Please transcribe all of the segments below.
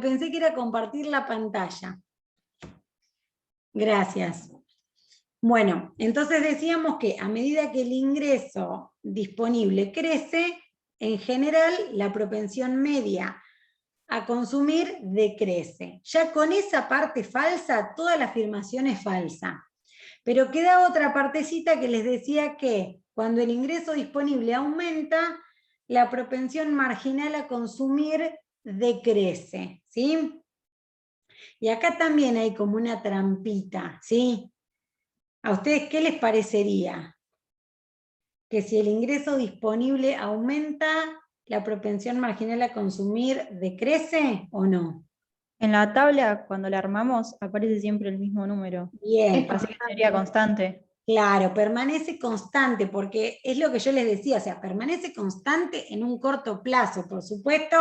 pensé que era compartir la pantalla. Gracias. Bueno, entonces decíamos que a medida que el ingreso disponible crece, en general la propensión media a consumir decrece. Ya con esa parte falsa, toda la afirmación es falsa. Pero queda otra partecita que les decía que cuando el ingreso disponible aumenta, la propensión marginal a consumir decrece, ¿sí? Y acá también hay como una trampita, ¿sí? ¿A ustedes qué les parecería? Que si el ingreso disponible aumenta, ¿la propensión marginal a consumir decrece o no? En la tabla, cuando la armamos, aparece siempre el mismo número. Bien. Así que sería constante. Claro, permanece constante, porque es lo que yo les decía, o sea, permanece constante en un corto plazo, por supuesto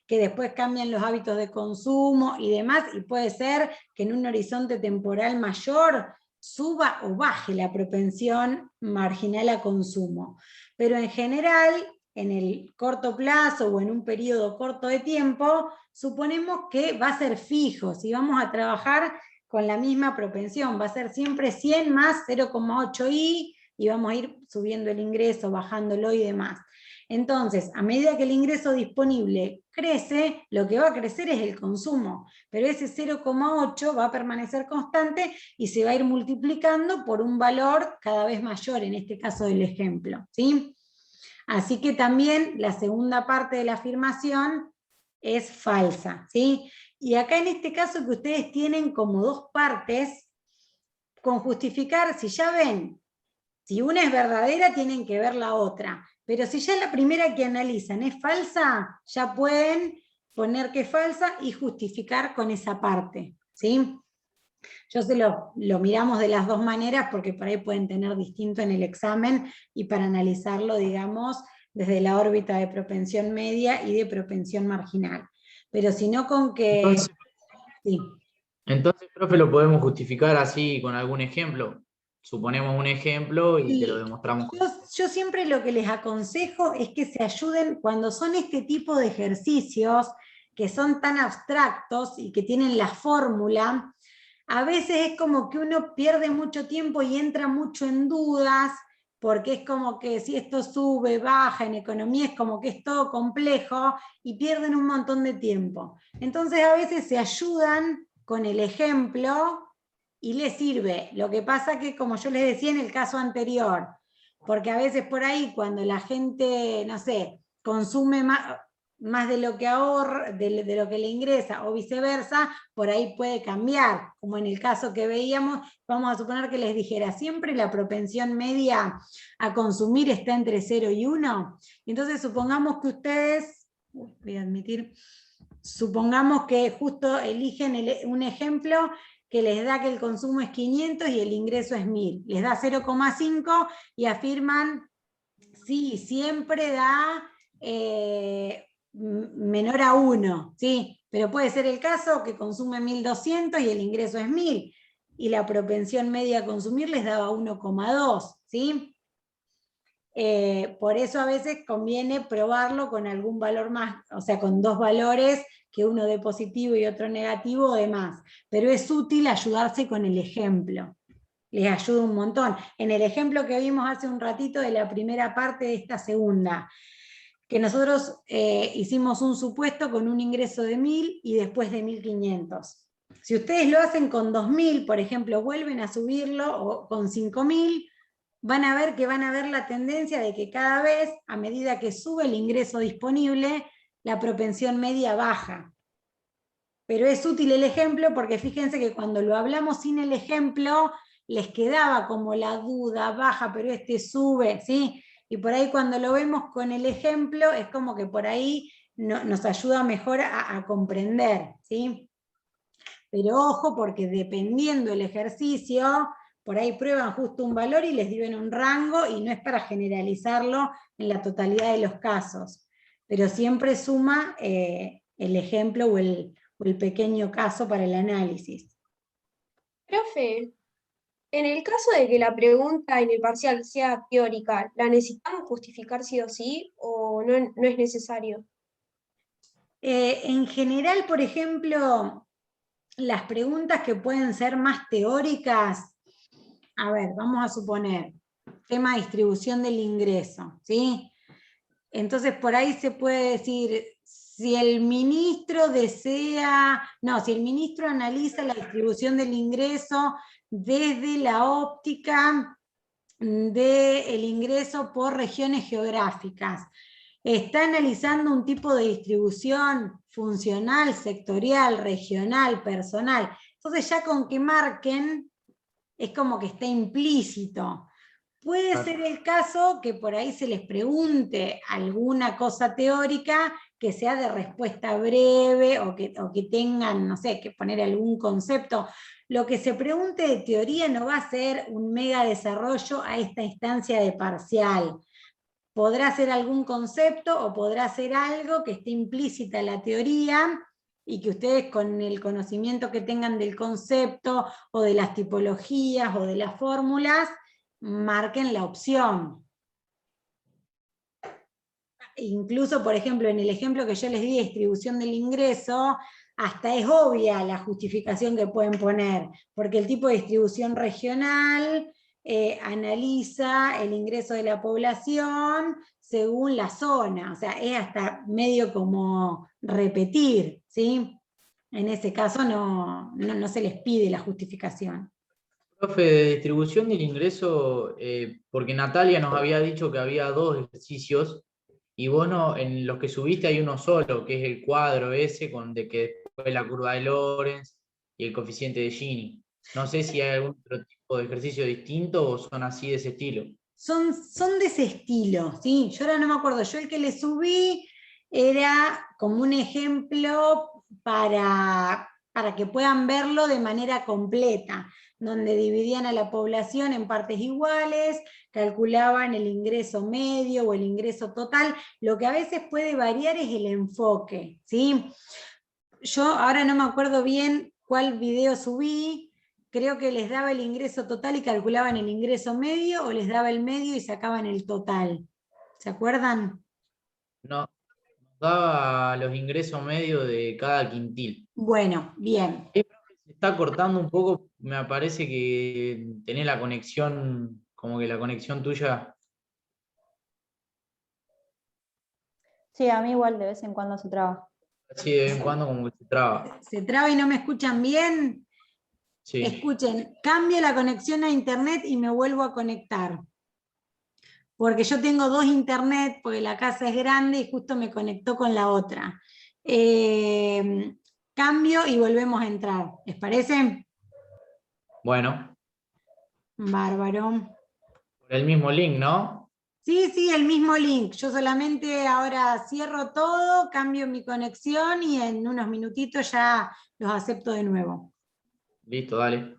que después cambian los hábitos de consumo y demás, y puede ser que en un horizonte temporal mayor suba o baje la propensión marginal a consumo. Pero en general, en el corto plazo o en un periodo corto de tiempo, suponemos que va a ser fijo, si vamos a trabajar con la misma propensión, va a ser siempre 100 más 0,8i y vamos a ir subiendo el ingreso, bajándolo y demás. Entonces, a medida que el ingreso disponible crece, lo que va a crecer es el consumo, pero ese 0,8 va a permanecer constante y se va a ir multiplicando por un valor cada vez mayor, en este caso del ejemplo, ¿sí? Así que también la segunda parte de la afirmación es falsa, ¿sí? Y acá en este caso que ustedes tienen como dos partes, con justificar, si ya ven, si una es verdadera, tienen que ver la otra. Pero si ya la primera que analizan es falsa, ya pueden poner que es falsa y justificar con esa parte, ¿sí? Yo se lo miramos de las dos maneras porque por ahí pueden tener distinto en el examen y para analizarlo, digamos, desde la órbita de propensión media y de propensión marginal. Pero si no con que... Entonces, Sí. entonces, profe, lo podemos justificar así con algún ejemplo. Suponemos un ejemplo y te lo Sí, demostramos. yo siempre lo que les aconsejo es que se ayuden cuando son este tipo de ejercicios que son tan abstractos y que tienen la fórmula. A veces es como que uno pierde mucho tiempo y entra mucho en dudas, porque es como que si esto sube, baja, en economía es como que es todo complejo y pierden un montón de tiempo. Entonces a veces se ayudan con el ejemplo y les sirve. Lo que pasa que, como yo les decía en el caso anterior, porque a veces por ahí cuando la gente, no sé, consume más de lo que ahorra, de lo que le ingresa, o viceversa, por ahí puede cambiar, como en el caso que veíamos, vamos a suponer que les dijera, siempre la propensión media a consumir está entre 0 y 1, entonces supongamos que ustedes, voy a admitir, supongamos que justo eligen un ejemplo que les da que el consumo es 500 y el ingreso es 1000. Les da 0,5 y afirman, sí, siempre da menor a 1, ¿sí? Pero puede ser el caso que consume 1200 y el ingreso es 1000 y la propensión media a consumir les daba 1,2, ¿sí? Por eso a veces conviene probarlo con algún valor más, o sea, con dos valores, que uno de positivo y otro negativo o demás. Pero es útil ayudarse con el ejemplo. Les ayuda un montón. En el ejemplo que vimos hace un ratito de la primera parte de esta segunda, que nosotros hicimos un supuesto con un ingreso de 1000 y después de 1500. Si ustedes lo hacen con 2000, por ejemplo, vuelven a subirlo, o con 5000, van a ver que van a ver la tendencia de que cada vez, a medida que sube el ingreso disponible, la propensión media baja. Pero es útil el ejemplo porque fíjense que cuando lo hablamos sin el ejemplo, les quedaba como la duda, baja, pero este sube, ¿sí? Y por ahí cuando lo vemos con el ejemplo, es como que por ahí nos ayuda mejor a comprender, ¿sí? Pero ojo, porque dependiendo el ejercicio, por ahí prueban justo un valor y les dio un rango y no es para generalizarlo en la totalidad de los casos. Pero siempre suma el ejemplo o el pequeño caso para el análisis. Profe, en el caso de que la pregunta en el parcial sea teórica, ¿la necesitamos justificar sí o sí o no, no es necesario? En general, por ejemplo, las preguntas que pueden ser más teóricas, a ver, vamos a suponer, tema de distribución del ingreso, ¿sí? Entonces por ahí se puede decir, si el ministro si el ministro analiza la distribución del ingreso desde la óptica del ingreso por regiones geográficas, está analizando un tipo de distribución funcional, sectorial, regional, personal. Entonces ya con que marquen, es como que está implícito. Puede ser el caso que por ahí se les pregunte alguna cosa teórica que sea de respuesta breve o que tengan, no sé, que poner algún concepto. Lo que se pregunte de teoría no va a ser un mega desarrollo a esta instancia de parcial. Podrá ser algún concepto o podrá ser algo que esté implícita en la teoría y que ustedes con el conocimiento que tengan del concepto o de las tipologías o de las fórmulas marquen la opción. Incluso, por ejemplo, en el ejemplo que yo les di de distribución del ingreso, hasta es obvia la justificación que pueden poner, porque el tipo de distribución regional analiza el ingreso de la población según la zona, o sea, es hasta medio como repetir, ¿sí? En ese caso no se les pide la justificación. Profe, de distribución del ingreso, porque Natalia nos había dicho que había 2 ejercicios, y vos en los que subiste hay uno solo, que es el cuadro ese, con de que después la curva de Lorenz y el coeficiente de Gini. No sé si hay algún otro tipo de ejercicio distinto o son así de ese estilo. Son de ese estilo, ¿sí? Yo ahora no me acuerdo, yo el que le subí era como un ejemplo para que puedan verlo de manera completa, donde dividían a la población en partes iguales, calculaban el ingreso medio o el ingreso total. Lo que a veces puede variar es el enfoque, ¿sí? Yo ahora no me acuerdo bien cuál video subí, creo que les daba el ingreso total y calculaban el ingreso medio, o les daba el medio y sacaban el total. ¿Se acuerdan? No, nos daba los ingresos medios de cada quintil. Bueno, bien. Se está cortando un poco, me parece que tenés la conexión, como que la conexión tuya. Sí, a mí igual de vez en cuando se traba. Así de vez en cuando como que se traba. ¿Se traba y no me escuchan bien? Sí, Escuchen, cambio la conexión a internet y me vuelvo a conectar. Porque yo tengo 2 internet, porque la casa es grande y justo me conectó con la otra. Cambio y volvemos a entrar. ¿Les parece? bueno, Bárbaro. por el mismo link, ¿no? Sí, sí, el mismo link. Yo solamente ahora cierro todo, cambio mi conexión y en unos minutitos ya los acepto de nuevo. Listo, dale.